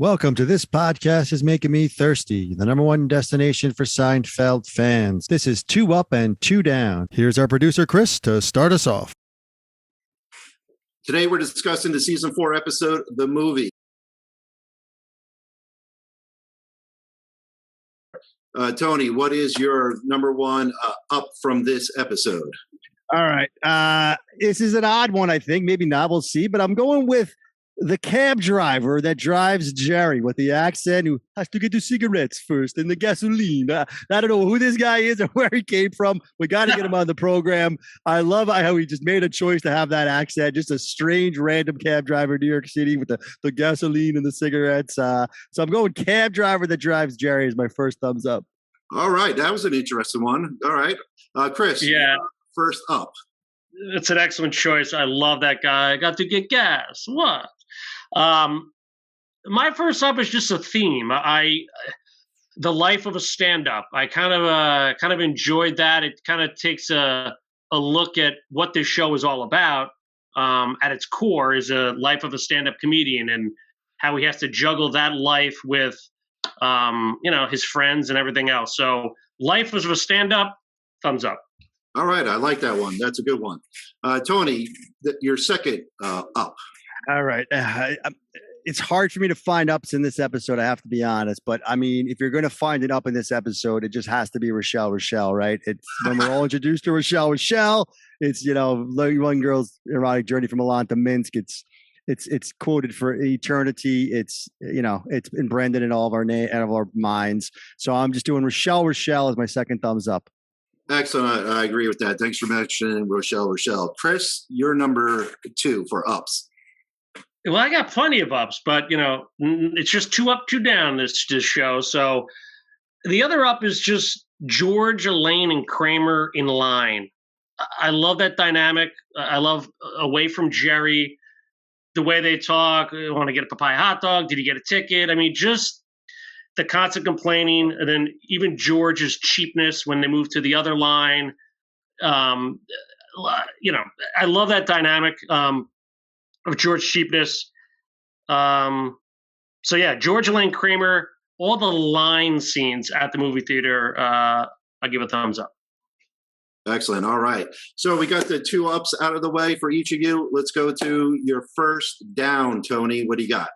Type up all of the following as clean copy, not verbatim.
Welcome to This Podcast is Making Me Thirsty, the number one destination for Seinfeld fans. This is Two Up and Two Down. Here's our producer, Chris, to start us off. Today we're discussing the season 4 episode, The Movie. Tony, what is your number one up from this episode? All right. This is an odd one, I think. Maybe not. We'll see. But I'm going with the cab driver that drives Jerry with the accent who has to get the cigarettes first and the gasoline. I don't know who this guy is or where he came from. We got to get him on the program. I love how he just made a choice to have that accent. Just a strange, random cab driver in New York City with the gasoline and the cigarettes. So I'm going cab driver that drives Jerry is my first thumbs up. All right. That was an interesting one. All right. Chris. Yeah. First up. It's an excellent choice. I love that guy. I got to get gas. What? My first up is just a theme. The life of a stand-up. I kind of enjoyed that. It kind of takes a look at what this show is all about. At its core is a life of a stand-up comedian and how he has to juggle that life with, his friends and everything else. So life of a stand-up, thumbs up. All right. I like that one. That's a good one. Tony, your second up. All right. It's hard for me to find ups in this episode, I have to be honest. But I mean, if you're going to find it up in this episode, it just has to be Rochelle, right? It's when we're all introduced to Rochelle. It's, one girl's erotic journey from Milan to Minsk. It's quoted for eternity. It's been branded in all of our minds. So I'm just doing Rochelle as my second thumbs up. Excellent. I agree with that. Thanks for mentioning Rochelle. Chris, you're number 2 for ups. Well, I got plenty of ups, but it's just 2 up, 2 down this show. So the other up is just George, Elaine, and Kramer in line. I love that dynamic. I love away from Jerry, the way they talk. I want to get a papaya hot dog. Did he get a ticket? I mean, just the constant complaining, and then even George's cheapness when they move to the other line. I love that dynamic. Of George cheapness. So yeah, George, Elaine, Kramer, all the line scenes at the movie theater, I give a thumbs up. Excellent. All right. So we got the 2 ups out of the way for each of you. Let's go to your first down, Tony. What do you got?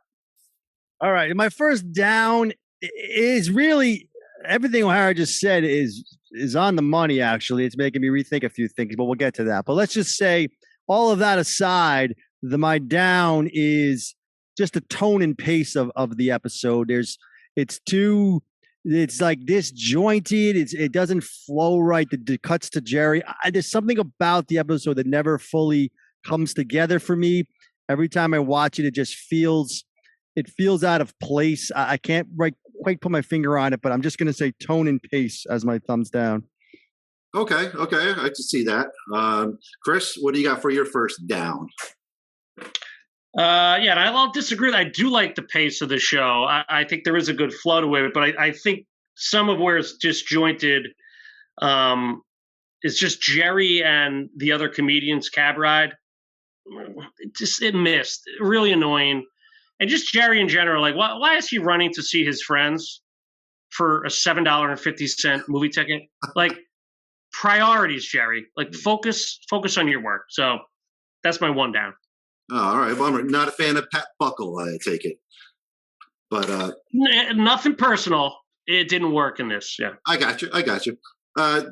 All right. My first down is really everything O'Hara just said is on the money, actually. It's making me rethink a few things, but we'll get to that. But let's just say, all of that aside, my down is just the tone and pace of the episode. It's like disjointed. It doesn't flow right. The cuts to Jerry. There's something about the episode that never fully comes together for me. Every time I watch it, it feels out of place. I can't quite put my finger on it, but I'm just going to say tone and pace as my thumbs down. Okay. I can see that. Chris, what do you got for your first down? And I'll disagree. I do like the pace of the show. I think there is a good flow to it, but I think some of where it's disjointed is just Jerry and the other comedians' cab ride. It missed. Really annoying. And just Jerry in general, like, why is he running to see his friends for a $7.50 movie ticket? Like, priorities, Jerry. Like, focus on your work. So that's my one down. Oh, all right. Well, I'm not a fan of Pat Buckle, I take it. But nothing personal. It didn't work in this. Yeah. I got you.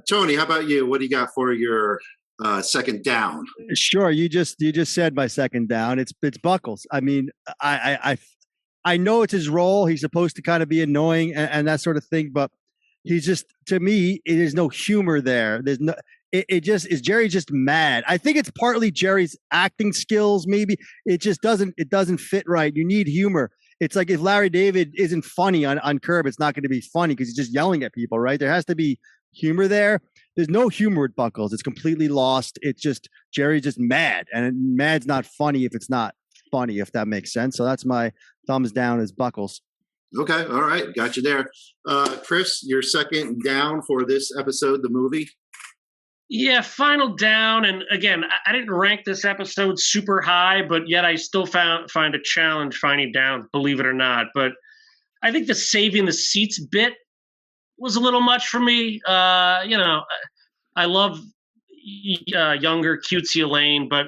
Tony, how about you? What do you got for your second down? Sure. You just said my second down. It's Buckles. I mean, I know it's his role. He's supposed to kind of be annoying and that sort of thing, but he's just, to me, there's no humor there. There's no. It just is. Jerry's just mad. I think it's partly Jerry's acting skills. Maybe it just doesn't fit right. You need humor. It's like if Larry David isn't funny on Curb, it's not going to be funny because he's just yelling at people, right? There has to be humor there. There's no humor with Buckles. It's completely lost. It's just Jerry's just mad, and mad's not funny if it's not funny, if that makes sense. So that's my thumbs down is Buckles. Okay, all right, got you there. Chris, your second down for this episode, the movie. Yeah, final down. And again, I didn't rank this episode super high, but yet I still find a challenge finding down, believe it or not. But I think the saving the seats bit was a little much for me. I love younger, cutesy Elaine, but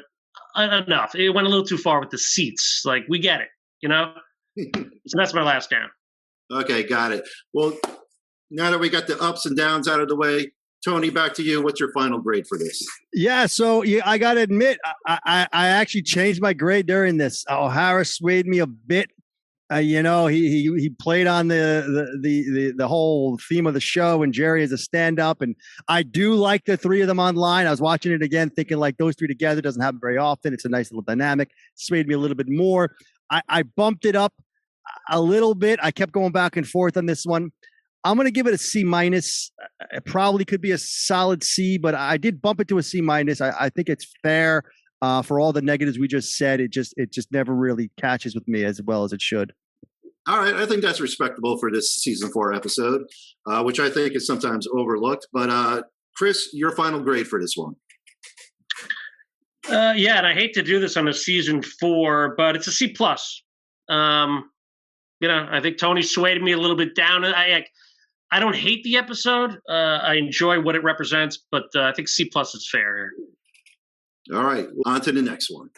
enough. It went a little too far with the seats. Like, we get it, you know? So that's my last down. Okay, got it. Well, now that we got the ups and downs out of the way, Tony, back to you. What's your final grade for this? Yeah, so I got to admit, I actually changed my grade during this. O'Hara swayed me a bit. He played on the whole theme of the show, and Jerry is a stand-up, and I do like the three of them online. I was watching it again, thinking like those three together doesn't happen very often. It's a nice little dynamic. Swayed me a little bit more. I bumped it up a little bit. I kept going back and forth on this one. I'm going to give it a C minus. It probably could be a solid C, but I did bump it to a C minus. I think it's fair for all the negatives we just said. It just never really catches with me as well as it should. All right, I think that's respectable for this season 4 episode, which I think is sometimes overlooked. But Chris, your final grade for this one? Yeah, and I hate to do this on a season 4, but it's a C plus. I think Tony swayed me a little bit down. I don't hate the episode. I enjoy what it represents, but I think C plus is fair here. All right, on to the next one.